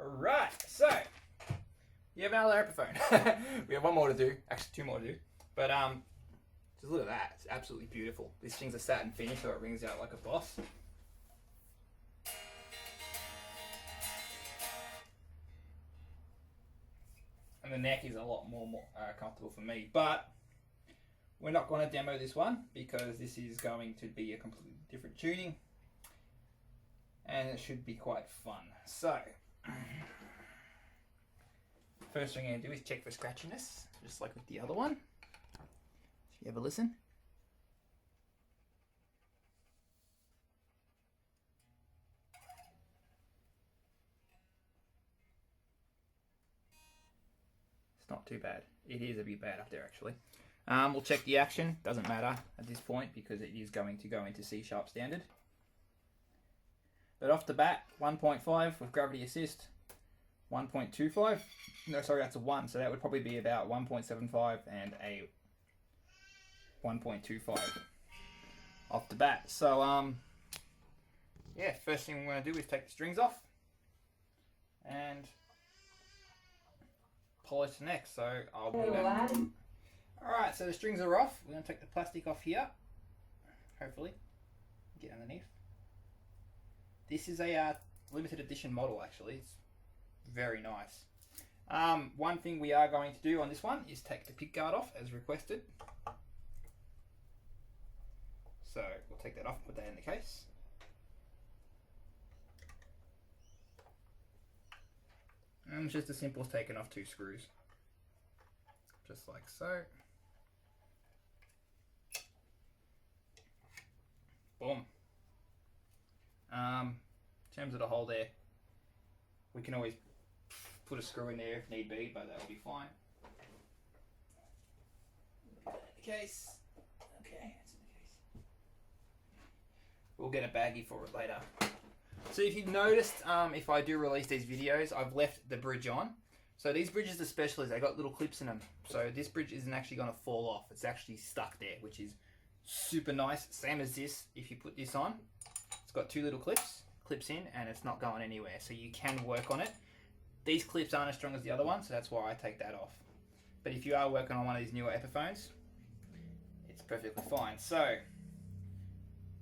Alright, so you have another Epiphone. We have one more to do, actually two more to do. But just look at that, it's absolutely beautiful. This thing's a satin finish, so it rings out like a boss. And the neck is a lot more comfortable for me, but we're not going to demo this one because this is going to be a completely different tuning and it should be quite fun. So first thing I'm going to do is check for scratchiness, just like with the other one. If you ever listen. It's not too bad. It is a bit bad up there actually. We'll check the action. Doesn't matter at this point because it is going to go into C sharp standard. But off the bat, 1.5 with gravity assist, 1.25. No, sorry, that's a 1. So that would probably be about 1.75 and a 1.25 off the bat. So yeah, first thing we're going to do is take the strings off and polish the neck. So I'll do that. Alright, so the strings are off. We're going to take the plastic off here. Hopefully. Get underneath. This is a limited edition model actually. It's very nice. One thing we are going to do on this one is take the pick guard off as requested. So we'll take that off, put that in the case. And it's just as simple as taking off 2 screws. Just like so. Boom. In terms of the hole there, we can always put a screw in there if need be, but that'll be fine. Put that in the case. Okay, that's in the case. We'll get a baggie for it later. So if you've noticed, if I do release these videos, I've left the bridge on. So these bridges especially, they got little clips in them. So this bridge isn't actually going to fall off. It's actually stuck there, which is super nice. Same as this, if you put this on, it's got 2 little clips in, and it's not going anywhere. So you can work on it. These clips aren't as strong as the other one, so that's why I take that off. But if you are working on one of these newer Epiphones, it's perfectly fine. So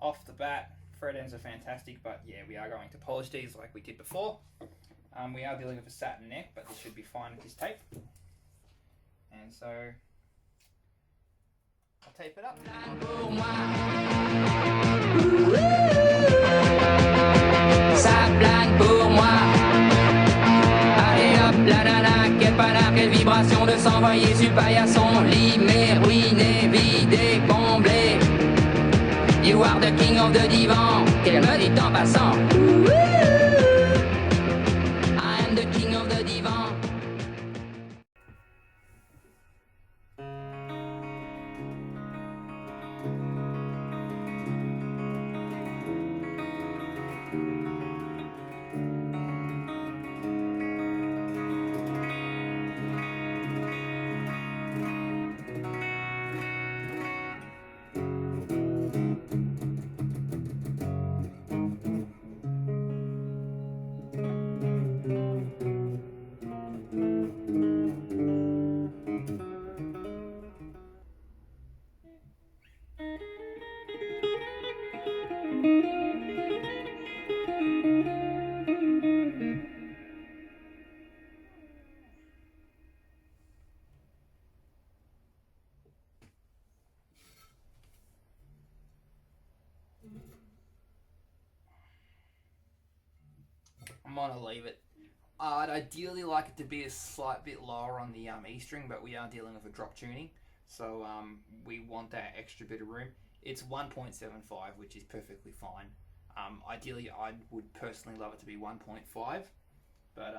off the bat, thread ends are fantastic, but yeah, we are going to polish these like we did before. We are dealing with a satin neck, but this should be fine with this tape. And so I'll tape it up. Ça plane pour moi. Allez hop, la nana, quelle panard, quelle vibration de s'envoyer sur paillasson. Limé, ruiné, vidé, comblé. You are the king of the divan, qu'elle me dit en passant. I am the king of the divan. I'm gonna leave it. I'd ideally like it to be a slight bit lower on the E string, but we are dealing with a drop tuning, so we want that extra bit of room. It's 1.75, which is perfectly fine. Ideally, I would personally love it to be 1.5, but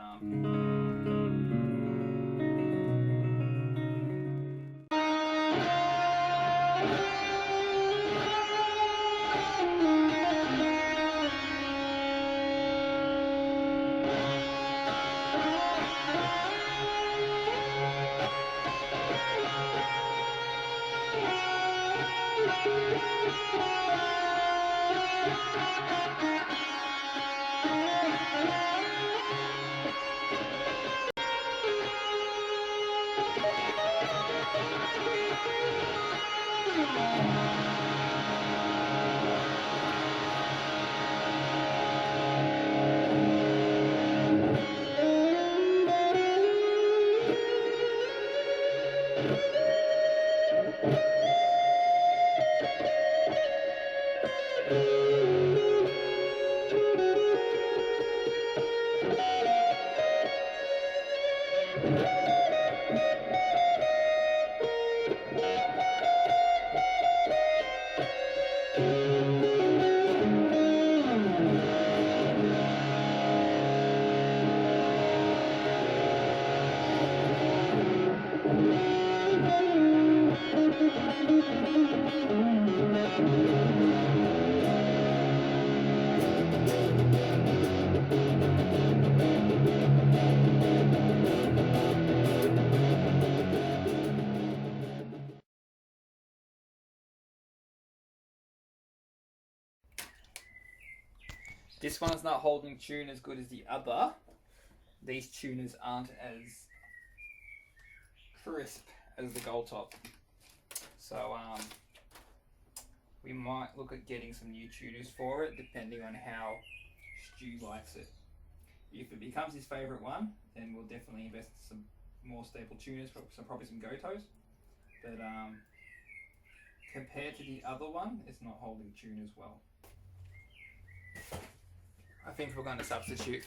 This one's not holding tune as good as the other. These tuners aren't as crisp as the gold top. So we might look at getting some new tuners for it, depending on how Stu likes it. If it becomes his favourite one, then we'll definitely invest in some more stable tuners, probably some Gotos. But compared to the other one, it's not holding tune as well. I think we're going to substitute.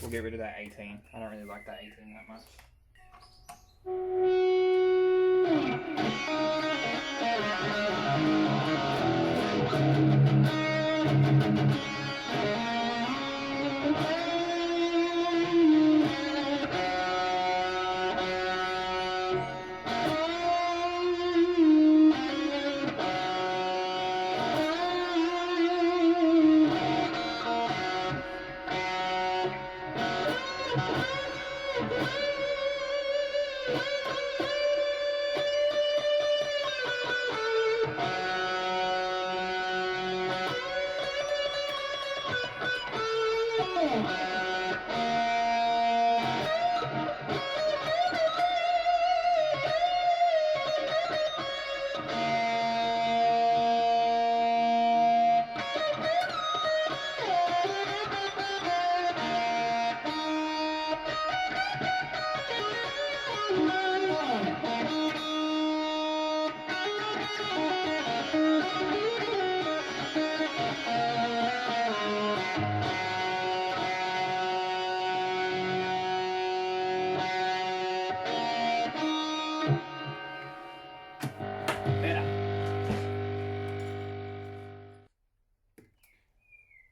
We'll get rid of that 18. I don't really like that 18 that much.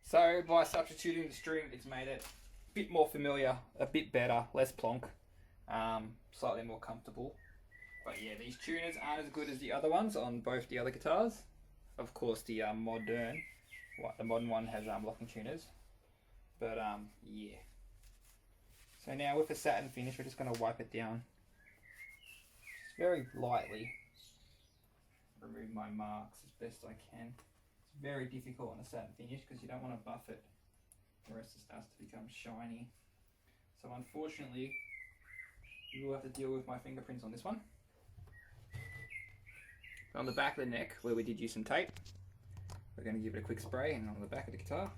So by substituting the string, it's made it a bit more familiar, a bit better, less plonk, slightly more comfortable. But yeah, these tuners aren't as good as the other ones on both the other guitars. Of course, the modern one has locking tuners. But yeah. So now with the satin finish, we're just going to wipe it down. Just very lightly. Remove my marks as best I can. It's very difficult on a satin finish because you don't want to buff it, or else it starts to become shiny. So unfortunately, you will have to deal with my fingerprints on this one. On the back of the neck, where we did use some tape, we're going to give it a quick spray, and on the back of the guitar.